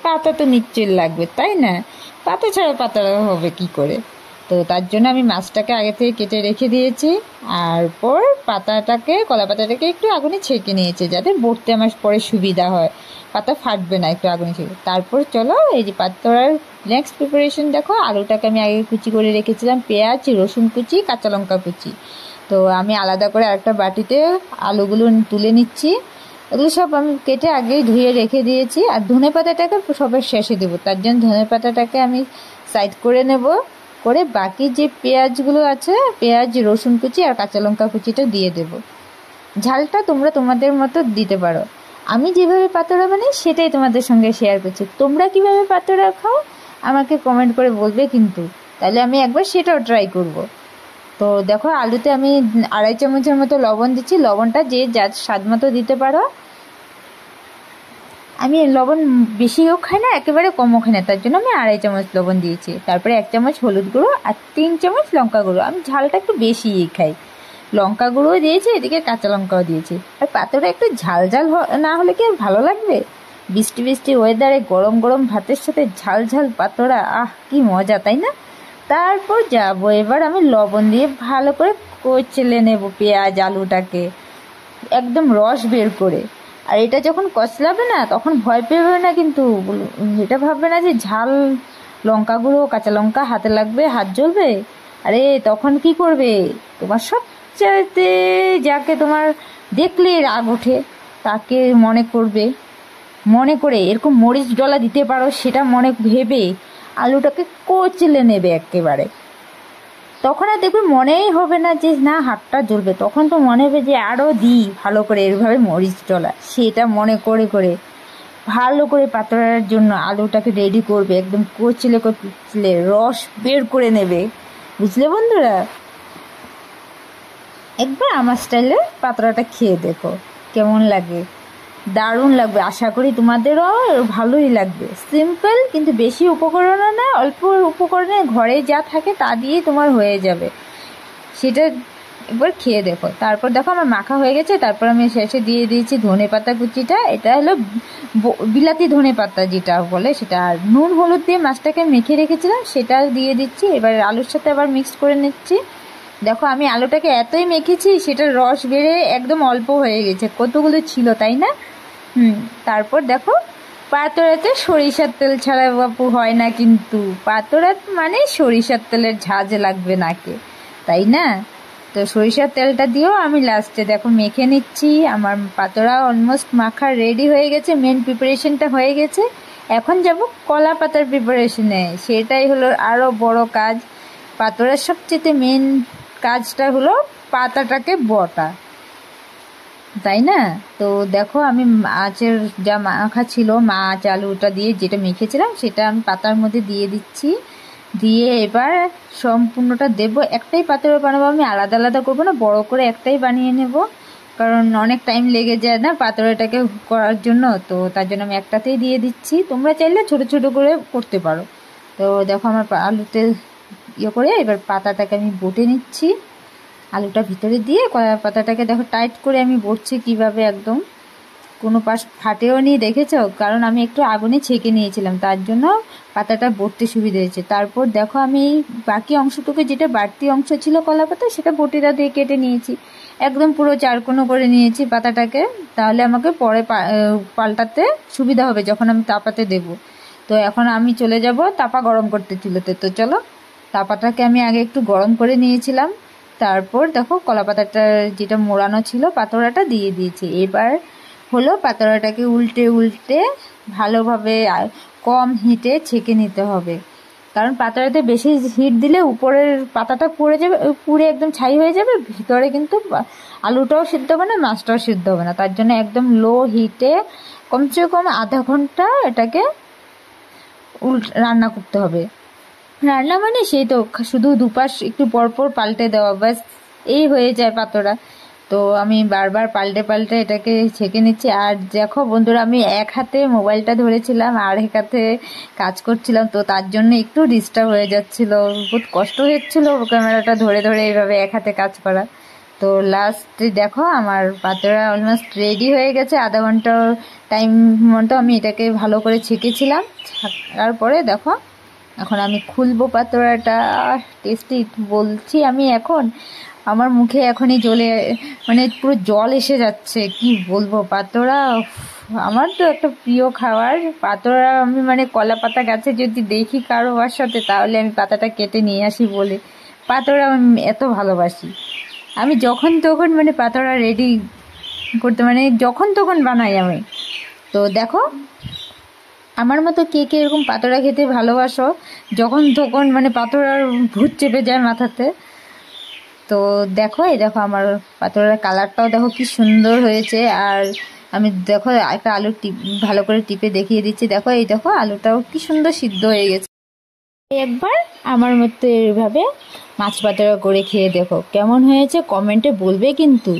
পাতা তো নিশ্চয়ই লাগবে, তাই না? পাতা ছাড়া পাতাটা হবে কি করে? তো তার জন্য আমি মাছটাকে আগে থেকে কেটে রেখে দিয়েছি, আর পর কলা পাতাটাকে একটু আগুনে ছেঁকে নিয়েছি যাতে বড়তে আমার পরে সুবিধা হয়, পাতা ফাটবে না একটু আগুনে ছেঁকে। তারপর চলো এই যে পাতোড়ার নেক্সট প্রিপারেশন দেখো। আলুটাকে আমি আগে কুচি করে রেখেছিলাম, পেঁয়াজ, রসুন কুচি, কাঁচা লঙ্কা কুচি। তো আমি আলাদা করে আরেকটা বাটিতে আলুগুলো তুলে নিচ্ছি। এগুলো সব আমি কেটে আগেই ধুয়ে রেখে দিয়েছি। আর ধনে পাতাটাকে সবার শেষে দেবো, তার জন্য ধনে পাতাটাকে আমি সাইড করে নেব, করে বাকি যে পেঁয়াজগুলো আছে, পেঁয়াজ, রসুন কুচি আর কাঁচা লঙ্কা কুচিটা দিয়ে দেব। ঝালটা তোমরা তোমাদের মতো দিতে পারো। আমি যেভাবে পাতোড়া বানাই সেটাই তোমাদের সঙ্গে শেয়ার করছি। তোমরা কিভাবে পাতোড়া খাও আমাকে কমেন্ট করে বলবে কিন্তু, তাহলে আমি একবার সেটাও ট্রাই করব। তো দেখো আলুতে আমি 2.5 চামচের মতো লবণ দিচ্ছি। লবণটা যে যার স্বাদ মতো দিতে পারো। আমি লবণ বেশিও খাই না, একেবারে কমও খাই না, তার জন্য আমি 2.5 চামচ লবণ দিয়েছি। তারপরে 1 চামচ হলুদ গুঁড়ো আর 3 চামচ লঙ্কা গুঁড়ো। আমি ঝালটা একটু বেশিই খাই। লঙ্কা গুঁড়োও দিয়েছি, এদিকে কাঁচা লঙ্কাও দিয়েছি। আর পাতোড়া একটু ঝাল ঝাল না হলে কি আর ভালো লাগবে? বৃষ্টি বৃষ্টি ওয়েদারে গরম গরম ভাতের সাথে ঝাল ঝাল পাতোড়া, আহ কি মজা, তাই না? তারপর যাবো এবার আমি লবণ দিয়ে ভালো করে কচলে নেব পেঁয়াজ আলুটাকে, একদম রস বের করে। আর এটা যখন কচলাবে না তখন ভয় পেবে না কিন্তু, এটা ভাববে না যে ঝাল লঙ্কা গুঁড়ো, কাঁচা লঙ্কা হাতে লাগবে, হাত জ্বলবে। আরে তখন কি করবে, তোমার সবচাইতে যাকে তোমার দেখলে রাগ ওঠে তাকে মনে করে এরকম মরিচ ডলা দিতে পারো, সেটা মনে ভেবে আলুটাকে কচলে নেবে একেবারে। তখন আর দেখবে মনেই হবে না যে না হাতটা জ্বলবে, তখন তো মনে হবে যে আরও দিই ভালো করে এভাবে মরিচ ডলা। সেটা মনে করে করে ভালো করে পাতোড়ার জন্য আলুটাকে রেডি করবে, একদম কচলে রস বের করে নেবে। বুঝলে বন্ধুরা? একবার আমার স্টাইলে পাতোড়াটা খেয়ে দেখো কেমন লাগে, দারুণ লাগবে। আশা করি তোমাদেরও ভালোই লাগবে। সিম্পল, কিন্তু বেশি উপকরণও না, অল্প উপকরণে ঘরে যা থাকে তা দিয়েই তোমার হয়ে যাবে। সেটা একবার খেয়ে দেখো। তারপর দেখো আমার মাখা হয়ে গেছে। তারপর আমি শেষে দিয়ে দিয়েছি ধনে পাতা কুচিটা। এটা হলো বিলাতি ধনে পাতা যেটা বলে সেটা। আর নুন হলুদ দিয়ে মাছটাকে মেখে রেখেছিলাম সেটা দিয়ে দিচ্ছি। এবার আলুর সাথে আবার মিক্স করে নিচ্ছি। দেখো আমি আলুটাকে এতই মেখেছি সেটার রস বেড়ে একদম অল্প হয়ে গেছে, কতগুলো ছিল তাই না? তারপর দেখো পাতোড়াতে সরিষার তেল ছাড়া বাপু হয় না, কিন্তু পাতোড়া মানে সরিষার তেলের ঝাঁজ লাগবে নাকে, তাই না? তো সরিষার তেলটা দিয়েও আমি লাস্টে দেখো মেখে নিচ্ছি। আমার পাতোড়া অলমোস্ট মাখা রেডি হয়ে গেছে, মেন প্রিপারেশনটা হয়ে গেছে। এখন যাব কলা পাতার প্রিপারেশনে। সেটাই হলো আরও বড় কাজ। পাতোড়ার সবচেয়ে মেন কাজটা হলো পাতাটাকে বটা, তাই না? তো দেখো আমি মাছের যা মাখা ছিল, মাছ আলুটা দিয়ে যেটা মেখেছিলাম সেটা আমি পাতার মধ্যে দিয়ে দিচ্ছি। দিয়ে এবার সম্পূর্ণটা দেবো। একটাই পাতোড়া বানাবো আমি, আলাদা আলাদা করবো না, বড় করে একটাই বানিয়ে নেব, কারণ অনেক টাইম লেগে যায় না পাতোড়াটাকে করার জন্য। তো তার জন্য আমি একটাতেই দিয়ে দিচ্ছি। তোমরা চাইলে ছোট ছোট করে করতে পারো। তো দেখো আমার আলুতে করে এবার পাতাটাকে আমি বটে নিচ্ছি। আলুটা ভিতরে দিয়ে কলা পাতাটাকে দেখো টাইট করে আমি বটছি কিভাবে, একদম কোনো পাশ ফাটেও নি, দেখেছো? কারণ আমি একটু আগুনে ছেঁকে নিয়েছিলাম, তার জন্য পাতাটা বটতে সুবিধা হয়েছে। তারপর দেখো আমি বাকি অংশটুকু, যেটা বাড়তি অংশ ছিল কলা পাতা, সেটা বটিটা দিয়ে কেটে নিয়েছি, একদম পুরো চারকোনো করে নিয়েছি পাতাটাকে। তাহলে আমাকে পরে পাল্টাতে সুবিধা হবে যখন আমি তাপাতে দেব। তো এখন আমি চলে যাব তাপা গরম করতে চুলোতে। তো চলো, তাপাটাকে আমি আগে একটু গরম করে নিয়েছিলাম। তারপর দেখো কলা পাতাটা যেটা মোড়ানো ছিল পাতোড়াটা দিয়ে দিয়েছি। এবার হলো পাতোড়াটাকে উল্টে উল্টে ভালোভাবে কম হিটে ছেঁকে নিতে হবে, কারণ পাতোড়াতে বেশি হিট দিলে উপরের পাতাটা পুড়ে যাবে, পুড়ে একদম ছাই হয়ে যাবে, ভিতরে কিন্তু আলুটাও সিদ্ধ হবে না, মাছটাও সিদ্ধ হবে না। তার জন্য একদম লো হিটে কমসে কম আধা ঘন্টা এটাকে রান্না করতে হবে। রান্না মানে সেই তো শুধু দুপাশ একটু পরপর পাল্টে দেওয়া, ব্যাস এই হয়ে যায় পাতোড়া। তো আমি বারবার পাল্টে পাল্টে এটাকে ছেঁকে নিচ্ছি। আর দেখো বন্ধুরা, আমি এক হাতে মোবাইলটা ধরেছিলাম আর এক হাতে কাজ করছিলাম, তো তার জন্য একটু ডিস্টার্ব হয়ে যাচ্ছিল, বহুত কষ্ট হচ্ছিল ক্যামেরাটা ধরে ধরে এইভাবে এক হাতে কাজ করা। তো লাস্টে দেখো আমার পাতোড়া অলমোস্ট রেডি হয়ে গেছে। আধা ঘন্টা টাইম মতো আমি এটাকে ভালো করে ছেঁকেছিলাম। তারপরে দেখো এখন আমি খুলবো পাতোড়াটা। টেস্টি বলছি আমি, এখন আমার মুখে এখনই মানে পুরো জল এসে যাচ্ছে। কি বলবো, পাতোড়া আমার তো একটা প্রিয় খাবার। পাতোড়া আমি মানে কলা পাতা গাছে যদি দেখি কারো বাসাতে, তাহলে আমি পাতাটা কেটে নিয়ে আসি বলে। পাতোড়া আমি এত ভালোবাসি। আমি যখন তখন মানে পাতোড়া রেডি করতে, মানে যখন তখন বানাই আমি। তো দেখো আমার মতো কে কে এরকম পাতোড়া খেতে ভালোবাসো, যখন তখন মানে পাতোড়ার ভূত চেপে যায় মাথাতে। তো দেখো এই দেখো আমার পাতোড়ার কালারটাও দেখো কি সুন্দর হয়েছে। আর আমি দেখো একটা আলু ভালো করে টিপে দেখিয়ে দিচ্ছি। দেখো এই দেখো আলুটাও কি সুন্দর সিদ্ধ হয়ে গেছে। একবার আমার মতো এইভাবে মাছ পাতোড়া করে খেয়ে দেখো, কেমন হয়েছে কমেন্টে বলবে কিন্তু।